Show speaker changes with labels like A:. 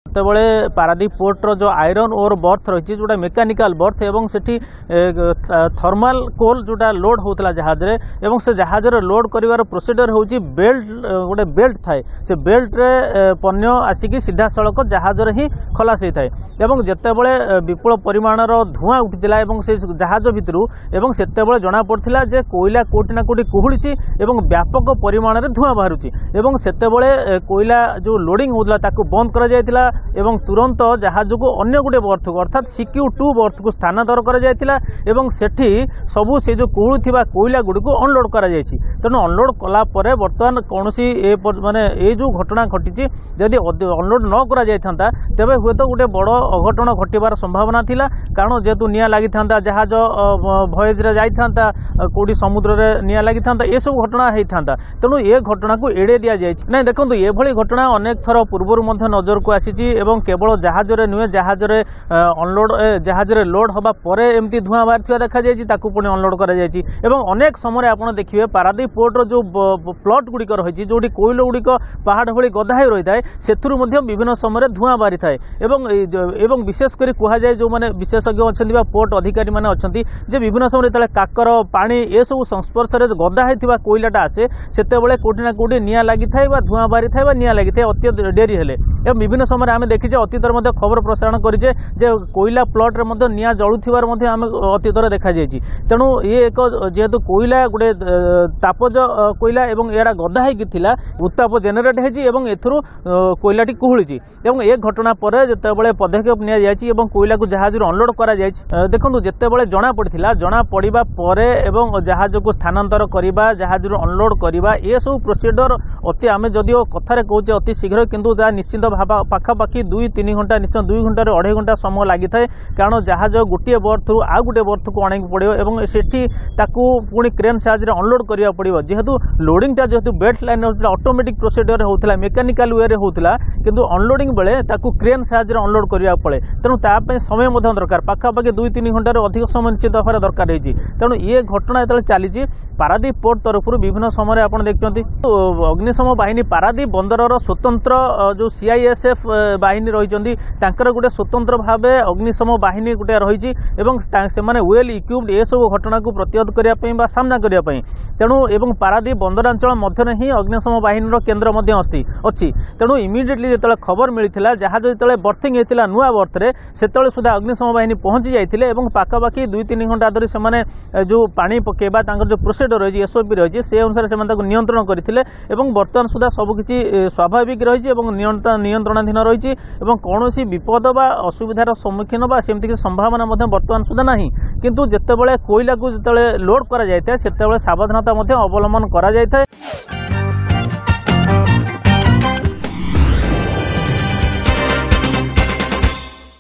A: तेबले Paradip porter जो iron ore birth रही जोटा मेकानिकल बर्थ एवं सेठी थर्माल कोल जोटा लोड होता जहाज रे से जहाज रे लोड करिवार प्रोसीडर होची बेल्ट गोटे बेल्ट थाए से बेल्ट रे पन्य आसिकी सीधा सड़क जहाज रे ही खलास होता है एवं जेतेबले विपुल परिमाणर धुआं उठिला एवं से जहाज भितरु एवं सेतेबले जना पड़थिला जे कोयला कोटी ना कोटी कुहुळिची एवं व्यापक परिमाण रे धुआं बाहरुची एवं सेतेबले कोयला जो लोडिंग होतला ताकू बंद करा जायतिला एवं तुरंत जहाज को अन्य गोटे बर्थ को अर्थात CQ2 बर्थ को स्थानांतर करा जायतिला एवं सेठी सबु से जो कुहुळुथिबा कोयला गुडी को अनलोड करा जायछि तेणु अनलोड कला परे वर्तमान कोनोसी माने ए जो घटना घटिछि यदि अनलोड न करा जायथांता तेबे हुएतो गोटे बड़ अघटन घटिबार संभावना थिला कारण जेतु निया लागि थांता जहाज भयज रे जायथांता कोडी समुद्र रे निया लागि थांता ए सब घटना हेइ थांता तेणु ए घटना को एडे दिया जायछि नै देखंतु ए भली घटना अनेक थर पूर्वरु मध्ये नजर को आसीछि एवं केवल जहाज रे नुहे जहाज रे अनलोड जहाज रे लोड होबा परे एमती धुआं बाहर देखा जायछि ताकू पुणी अनलोड करा जायछि एवं अनेक समय आपण देखिबे पारादीप पोर्ट रो जो प्लॉट गुडी रही जोटी कोइलो गुडी पहाड़ भली गदा होई रही थाए सेथुरु मध्ये विभिन्न समय धुआं बाहरी थाए एवं विशेष करी कुहा जाय जो माने विशेषज्ञ अछंती बा पोर्ट अधिकारी माने अछंती जे विभिन्न समय तले काकर पानी ए सब संस्पर्श रे गदा होइथिबा कोइलाटा आसे सेतेबेले कोठी ना कोठी निया लागि थाए बा धुआं बाहरी थाए बा निया लागि थाए अत्य डेरी हेले एवं विभिन्न समय आमे देखि अतीतर मध्य खबर प्रसारण करिजे जे कोयला प्लॉट रे मध्य निया जळुथिबार मध्य आमे अतीतर देखा जायछि तेणु ये एक जेहेतु कोयला गुडे तापज कोयला एवं एडा गदा हेकि थिला उत्ताप जेनेरेट हेछि एवं एथुरु कोयलाटी कुहुळिछि एवं ए घटना परे जेतेबेले पदक्षेप निया जायछि एवं कोयला को जहाज रो अनलोड करा जायछि देखंतु जेतेबेले जणा पड़िथिला जणा पड़िबा परे एवं जहाज को स्थानांतर करिबा जहाज रो अनलोड करिबा ए सब प्रोसीजर अति आमे जदिओ कथारे कहूचे अति शीघ्र किंतु ता निश्चित पाखापाखि 2-3 घंटा निश्चय 2 घंटा 2.5 घंटा समय लगी थाए कारण जहाज गोटे बर्थ रु आउ गोटे बर्थ को आने पड़ो एवं सेठी ताकू पुणी क्रेन साहाय्य अनलोड करिया पड़िबो जेहेतु लोडिंग टा जेहेतु बेल्ट लाइन ऑटोमेटिक प्रोसीजर होता मेकानिकल वे होता किंतु अनलोडिंग बेले ताकू क्रेन साहाय्य अनलोड करिया पड़े तेणु ताप समय दरकार पाखापाखि 2-3 घंटा अधिक समय निश्चित भाव दरकार होती तेणु ये घटना जो चली पारादीप पोर्ट तरफ विभिन्न समय आप देखते अग्निशम बाहिनी पारादीप बंदर स्वतंत्र जो CISF बाहिनी रही गोटे स्वतंत्र भाव अग्निशम बाहिनी गोटे रही से वेल इक्विप्ड ये सब घटना को प्रतिरोध करने सामना करने तेणु एवं पारादीप बंदरांचल मध्य ही अग्निशम बाहिनी केन्द्र अच्छी तेणु इमिडिएटली जो खबर मिलता जहाज जो बर्थिंग होता नुआ बर्थे से सुधा अग्निशम बाहिनी पहुंची जाते पाखापाखि 2-3 घंटा धरी से जो पानी पकेबा जो प्रोसीडर रही SOP रही से अनुसार से नियंत्रण करते बर्तमान सुधा सबकि स्वाभाविक रही नियंत्रणाधीन रही कौन विपद बा असुविधार सम्मुखीन बा सेमती संभावना बर्तमान सुधा ना किंतु जेतेबेले कोयला को जेतेबेले लोड करा जायता सेतेबेले सावधानता अवलंबन करा जायता।